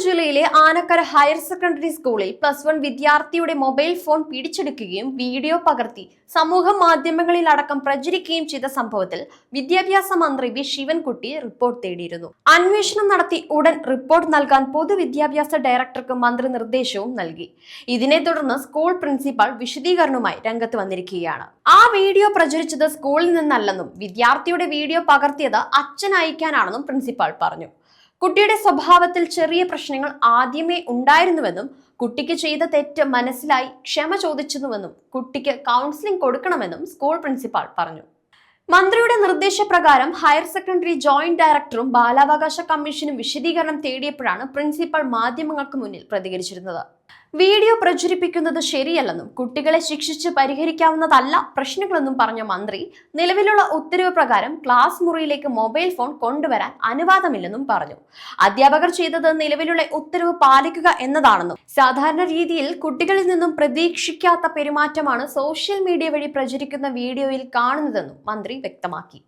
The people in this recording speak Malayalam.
ജില്ലയിലെ ആനക്കര ഹയർ സെക്കൻഡറി സ്കൂളിൽ +1 വിദ്യാർത്ഥിയുടെ മൊബൈൽ ഫോൺ പിടിച്ചെടുക്കുകയും വീഡിയോ പകർത്തി സമൂഹ മാധ്യമങ്ങളിൽ അടക്കം പ്രചരിക്കുകയും ചെയ്ത സംഭവത്തിൽ വിദ്യാഭ്യാസ മന്ത്രി വി ശിവൻകുട്ടി റിപ്പോർട്ട് തേടിയിരുന്നു. അന്വേഷണം നടത്തി ഉടൻ റിപ്പോർട്ട് നൽകാൻ പൊതുവിദ്യാഭ്യാസ ഡയറക്ടർക്ക് മന്ത്രി നിർദ്ദേശവും നൽകി. ഇതിനെ തുടർന്ന് സ്കൂൾ പ്രിൻസിപ്പാൾ വിശദീകരണവുമായി രംഗത്ത് വന്നിരിക്കുകയാണ്. ആ വീഡിയോ പ്രചരിച്ചത് സ്കൂളിൽ നിന്നല്ലെന്നും വിദ്യാർത്ഥിയുടെ വീഡിയോ പകർത്തിയത് അച്ഛൻ അയക്കാനാണെന്നും പ്രിൻസിപ്പാൾ പറഞ്ഞു. കുട്ടിയുടെ സ്വഭാവത്തിൽ ചെറിയ പ്രശ്നങ്ങൾ ആദ്യമേ ഉണ്ടായിരുന്നുവെന്നും കുട്ടിക്ക് ചെയ്ത തെറ്റ് മനസ്സിലായി ക്ഷമ ചോദിച്ചിരുന്നുവെന്നും കുട്ടിക്ക് കൗൺസിലിംഗ് കൊടുക്കണമെന്നും സ്കൂൾ പ്രിൻസിപ്പാൾ പറഞ്ഞു. മന്ത്രിയുടെ നിർദ്ദേശപ്രകാരം ഹയർ സെക്കൻഡറി ജോയിന്റ് ഡയറക്ടറും ബാലാവകാശ കമ്മീഷനും വിശദീകരണം തേടിയപ്പോഴാണ് പ്രിൻസിപ്പൽ മാധ്യമങ്ങൾക്ക് മുന്നിൽ പ്രതികരിച്ചിരുന്നത്. വീഡിയോ പ്രചരിപ്പിക്കുന്നത് ശരിയല്ലെന്നും കുട്ടികളെ ശിക്ഷിച്ച് പരിഹരിക്കാവുന്നതല്ല പ്രശ്നങ്ങളെന്നും പറഞ്ഞ മന്ത്രി നിലവിലുള്ള ഉത്തരവ് പ്രകാരം ക്ലാസ് മുറിയിലേക്ക് മൊബൈൽ ഫോൺ കൊണ്ടുവരാൻ അനുവാദമില്ലെന്നും പറഞ്ഞു. അധ്യാപകർ ചെയ്തത് നിലവിലുള്ള ഉത്തരവ് പാലിക്കുക എന്നതാണെന്നും സാധാരണ രീതിയിൽ കുട്ടികളിൽ നിന്നും പ്രതീക്ഷിക്കാത്ത പെരുമാറ്റമാണ് സോഷ്യൽ മീഡിയ വഴി പ്രചരിക്കുന്ന വീഡിയോയിൽ കാണുന്നതെന്നും മന്ത്രി വ്യക്തമാക്കി.